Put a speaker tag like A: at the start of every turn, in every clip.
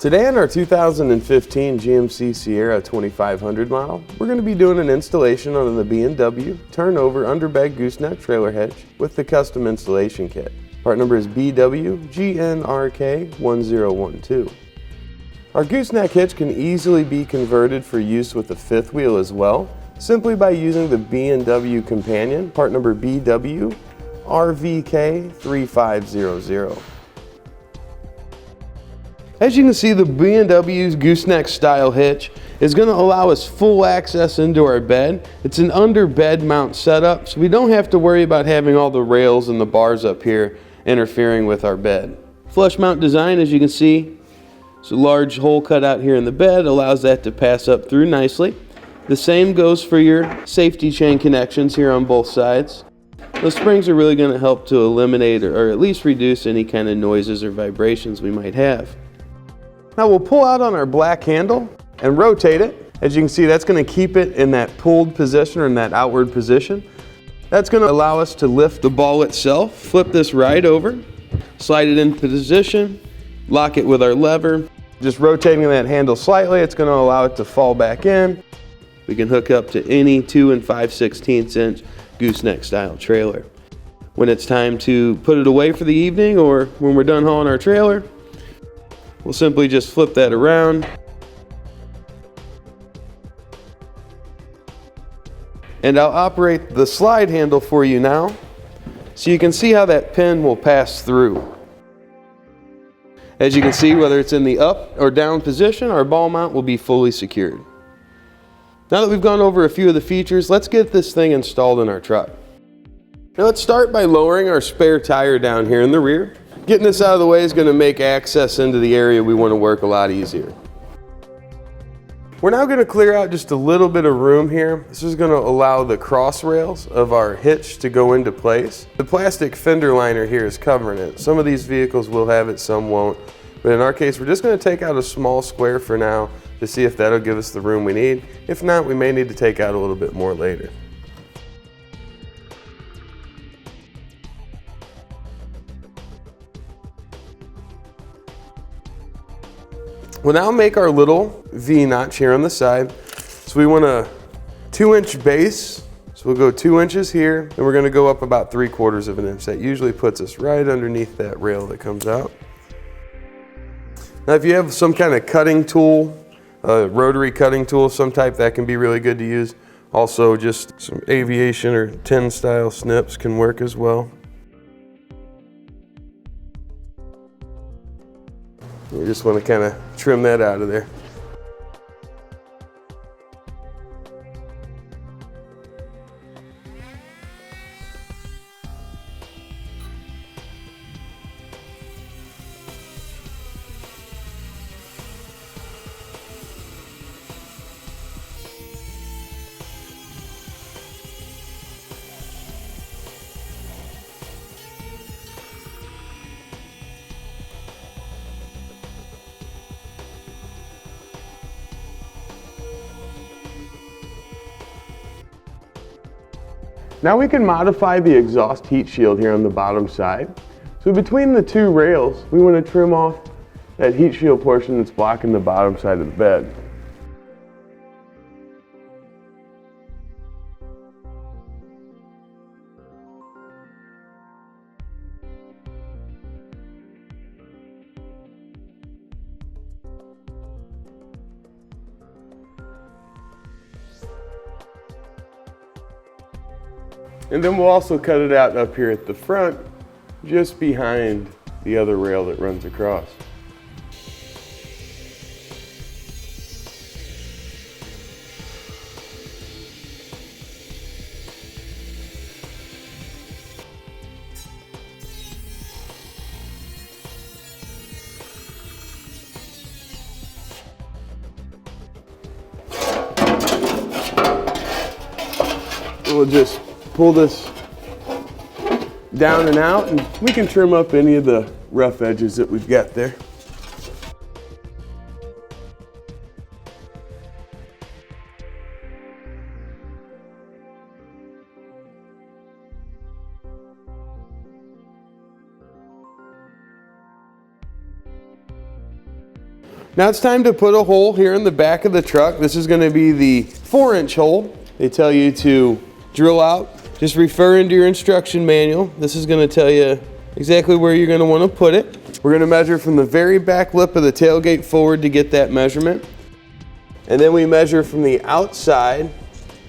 A: Today on our 2015 GMC Sierra 2500 model, we're going to be doing an installation on the B&W turnover underbed gooseneck trailer hitch with the custom installation kit. Part number is BWGNRK1012. Our gooseneck hitch can easily be converted for use with the fifth wheel as well, simply by using the B&W companion, part number BWRVK3500. As you can see, the B&W's gooseneck style hitch is going to allow us full access into our bed. It's an under bed mount setup, so we don't have to worry about having all the rails and the bars up here interfering with our bed. Flush mount design, as you can see, it's a large hole cut out here in the bed, allows that to pass up through nicely. The same goes for your safety chain connections here on both sides. Those springs are really going to help to eliminate or at least reduce any kind of noises or vibrations we might have. Now we'll pull out on our black handle and rotate it. As you can see, that's going to keep it in that pulled position or in that outward position. That's going to allow us to lift the ball itself, flip this right over, slide it into position, lock it with our lever. Just rotating that handle slightly, it's going to allow it to fall back in. We can hook up to any 2 5/16 inch gooseneck style trailer. When it's time to put it away for the evening or when we're done hauling our trailer, we'll simply just flip that around and I'll operate the slide handle for you now so you can see how that pin will pass through. As you can see, whether it's in the up or down position, our ball mount will be fully secured. Now that we've gone over a few of the features, let's get this thing installed in our truck. Now let's start by lowering our spare tire down here in the rear. Getting this out of the way is going to make access into the area we want to work a lot easier. We're now going to clear out just a little bit of room here. This is going to allow the cross rails of our hitch to go into place. The plastic fender liner here is covering it. Some of these vehicles will have it, some won't. But in our case, we're just going to take out a small square for now to see if that'll give us the room we need. If not, we may need to take out a little bit more later. We'll now make our little V notch here on the side. So we want a 2-inch base. So we'll go 2 inches here, and we're gonna go up about 3/4 of an inch. That usually puts us right underneath that rail that comes out. Now if you have some kind of cutting tool, a rotary cutting tool of some type, that can be really good to use. Also just some aviation or tin style snips can work as well. You just want to kind of trim that out of there. Now we can modify the exhaust heat shield here on the bottom side. So between the two rails, we want to trim off that heat shield portion that's blocking the bottom side of the bed. And then we'll also cut it out up here at the front, just behind the other rail that runs across. We'll just pull this down and out, and we can trim up any of the rough edges that we've got there. Now it's time to put a hole here in the back of the truck. This is going to be the 4-inch hole. They tell you to drill out. Just refer into your instruction manual. This is going to tell you exactly where you're going to want to put it. We're going to measure from the very back lip of the tailgate forward to get that measurement. And then we measure from the outside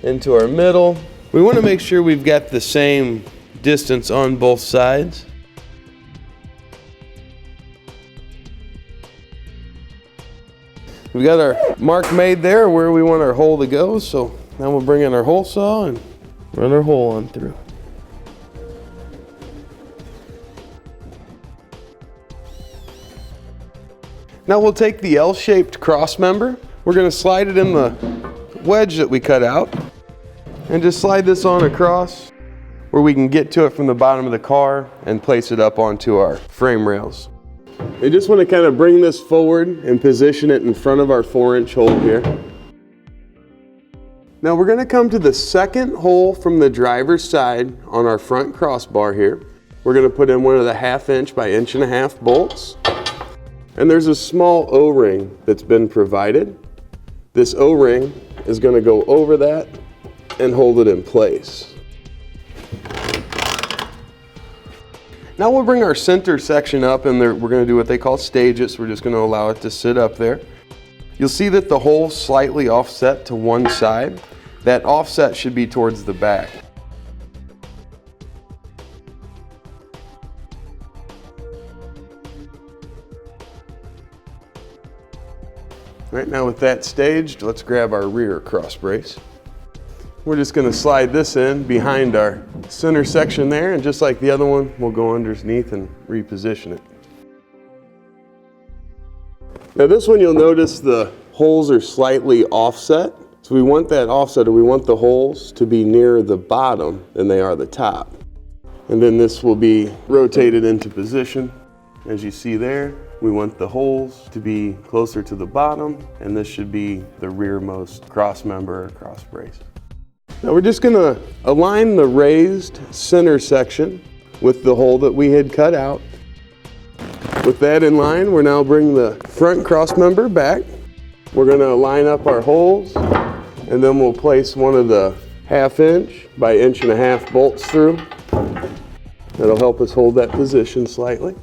A: into our middle. We want to make sure we've got the same distance on both sides. We got our mark made there where we want our hole to go, so now we'll bring in our hole saw and run our hole on through. Now we'll take the L-shaped cross member. We're going to slide it in the wedge that we cut out and just slide this on across where we can get to it from the bottom of the car and place it up onto our frame rails. We just want to kind of bring this forward and position it in front of our 4-inch hole here. Now we're going to come to the second hole from the driver's side on our front crossbar here. We're going to put in one of the 1/2" by 1.5" bolts. And there's a small O-ring that's been provided. This O-ring is going to go over that and hold it in place. Now we'll bring our center section up, and we're going to do what they call stage it, so we're just going to allow it to sit up there. You'll see that the hole's slightly offset to one side. That offset should be towards the back. Right now with that staged, let's grab our rear cross brace. We're just going to slide this in behind our center section there, and just like the other one, we'll go underneath and reposition it. Now this one, you'll notice the holes are slightly offset. So we want that offset, or we want the holes to be nearer the bottom than they are the top. And then this will be rotated into position. As you see there, we want the holes to be closer to the bottom, and this should be the rearmost cross member or cross brace. Now we're just going to align the raised center section with the hole that we had cut out. With that in line, we're now bring the front cross member back. We're going to line up our holes, and then we'll place one of the 1/2" by 1.5" bolts through. That'll help us hold that position slightly.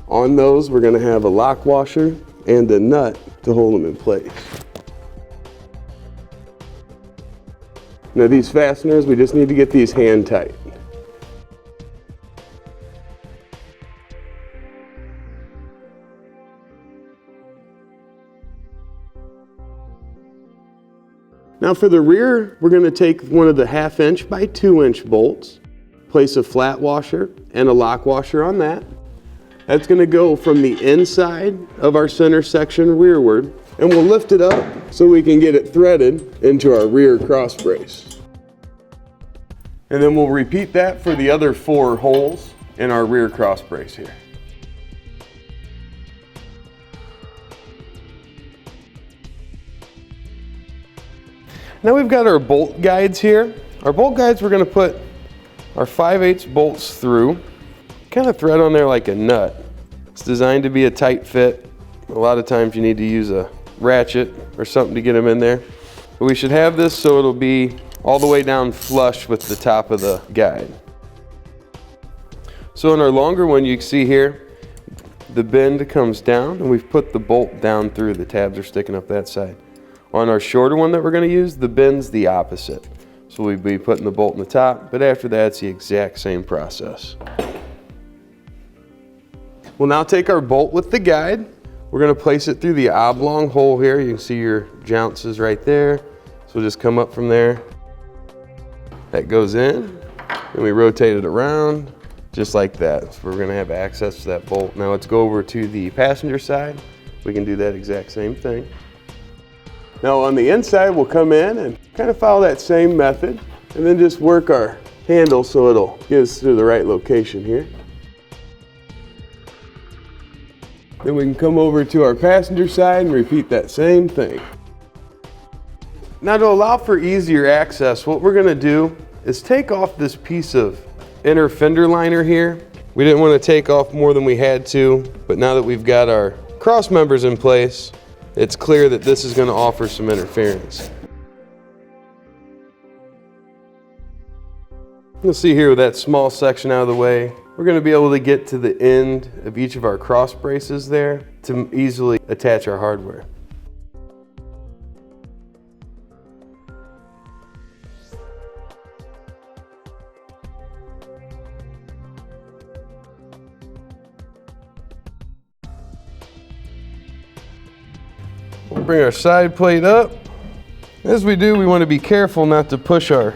A: On those, we're going to have a lock washer and a nut to hold them in place. Now these fasteners, we just need to get these hand tight. Now for the rear, we're going to take one of the 1/2" by 2" bolts, place a flat washer and a lock washer on that. That's going to go from the inside of our center section rearward, and we'll lift it up so we can get it threaded into our rear cross brace. And then we'll repeat that for the other 4 holes in our rear cross brace here. Now we've got our bolt guides here. Our bolt guides, we're going to put our 5/8 bolts through, kind of thread on there like a nut. It's designed to be a tight fit. A lot of times you need to use a ratchet or something to get them in there. But we should have this so it'll be all the way down flush with the top of the guide. So in our longer one, you can see here, the bend comes down, and we've put the bolt down through. The tabs are sticking up that side. On our shorter one that we're going to use, the bend's the opposite. So we'd be putting the bolt in the top, but after that, it's the exact same process. We'll now take our bolt with the guide. We're going to place it through the oblong hole here. You can see your jounces right there. So we'll just come up from there. That goes in, and we rotate it around just like that. So we're going to have access to that bolt. Now let's go over to the passenger side. We can do that exact same thing. Now on the inside, we'll come in and kind of follow that same method, and then just work our handle so it'll get us to the right location here. Then we can come over to our passenger side and repeat that same thing. Now to allow for easier access, what we're going to do is take off this piece of inner fender liner here. We didn't want to take off more than we had to, but now that we've got our cross members in place, it's clear that this is going to offer some interference. You'll see here with that small section out of the way, we're going to be able to get to the end of each of our cross braces there to easily attach our hardware. We'll bring our side plate up. As we do, we want to be careful not to push our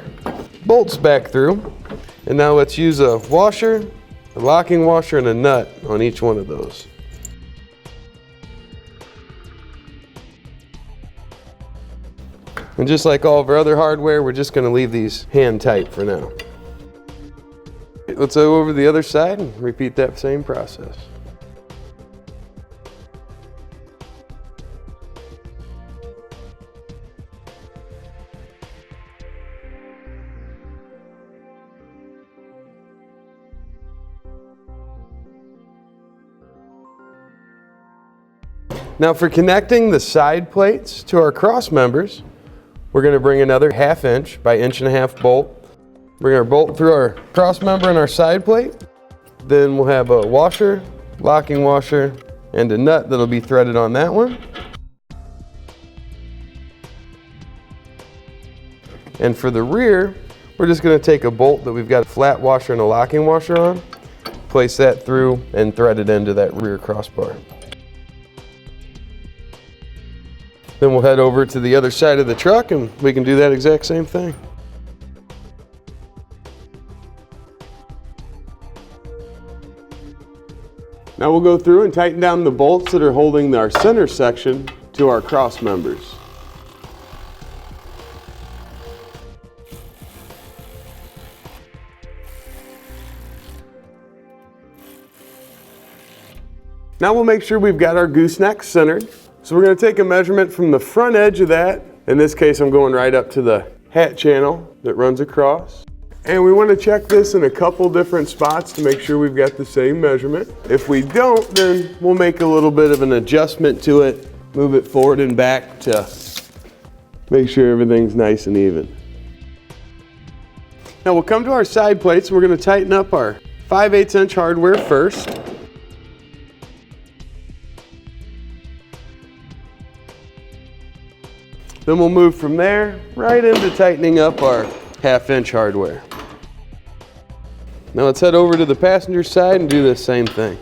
A: bolts back through. And now let's use a washer, a locking washer, and a nut on each one of those. And just like all of our other hardware, we're just going to leave these hand tight for now. Let's go over the other side and repeat that same process. Now for connecting the side plates to our cross members, we're going to bring another 1/2 inch by 1.5 inch bolt. Bring our bolt through our cross member and our side plate. Then we'll have a washer, locking washer, and a nut that'll be threaded on that one. And for the rear, we're just going to take a bolt that we've got a flat washer and a locking washer on, place that through and thread it into that rear crossbar. Then we'll head over to the other side of the truck and we can do that exact same thing. Now we'll go through and tighten down the bolts that are holding our center section to our cross members. Now we'll make sure we've got our gooseneck centered. So we're going to take a measurement from the front edge of that. In this case, I'm going right up to the hat channel that runs across. And we want to check this in a couple different spots to make sure we've got the same measurement. If we don't, then we'll make a little bit of an adjustment to it, move it forward and back to make sure everything's nice and even. Now we'll come to our side plates and we're going to tighten up our 5/8 inch hardware first. Then we'll move from there right into tightening up our 1/2 inch hardware. Now let's head over to the passenger side and do the same thing.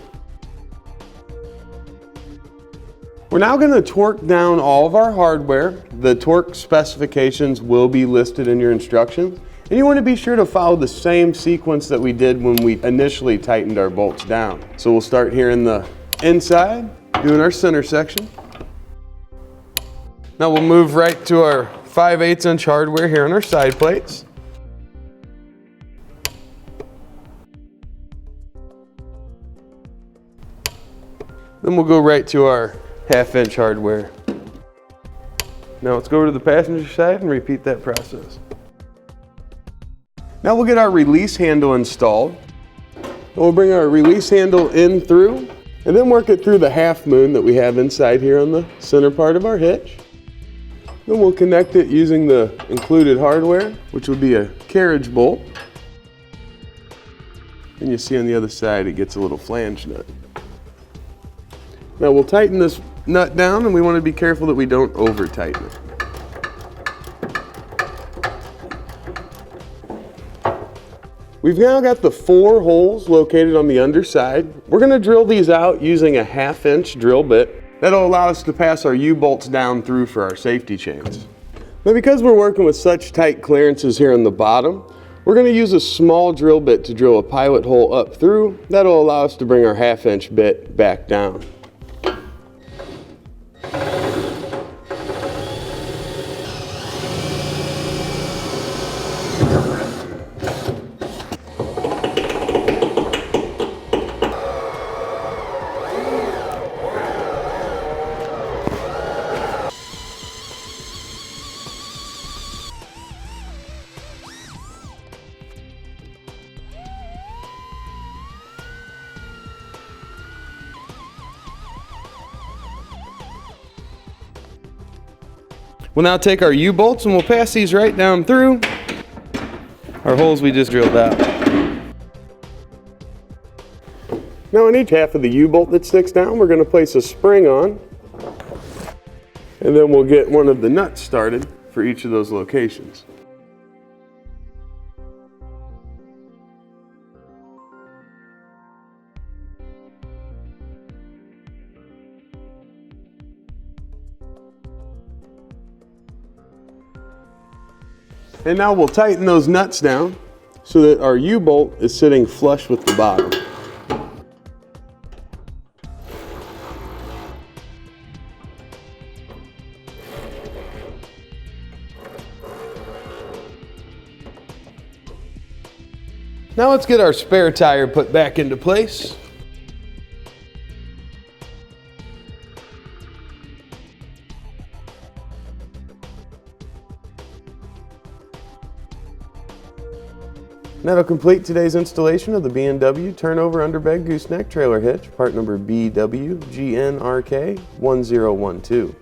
A: We're now going to torque down all of our hardware. The torque specifications will be listed in your instructions. And you want to be sure to follow the same sequence that we did when we initially tightened our bolts down. So we'll start here in the inside, doing our center section. Now we'll move right to our 5/8 inch hardware here on our side plates. Then we'll go right to our 1/2 inch hardware. Now let's go over to the passenger side and repeat that process. Now we'll get our release handle installed. We'll bring our release handle in through and then work it through the half moon that we have inside here on the center part of our hitch. Then we'll connect it using the included hardware, which will be a carriage bolt. And you see on the other side it gets a little flange nut. Now we'll tighten this nut down and we want to be careful that we don't over tighten it. We've now got the 4 holes located on the underside. We're going to drill these out using a 1/2 inch drill bit. That'll allow us to pass our U-bolts down through for our safety chains. Now because we're working with such tight clearances here on the bottom, we're going to use a small drill bit to drill a pilot hole up through. That'll allow us to bring our 1/2 inch bit back down. We'll now take our U-bolts and we'll pass these right down through our holes we just drilled out. Now on each half of the U-bolt that sticks down, we're going to place a spring on, and then we'll get one of the nuts started for each of those locations. And now we'll tighten those nuts down so that our U-bolt is sitting flush with the bottom. Now let's get our spare tire put back into place. That'll complete today's installation of the B&W Turnover Underbed Gooseneck Trailer Hitch, part number BWGNRK1012.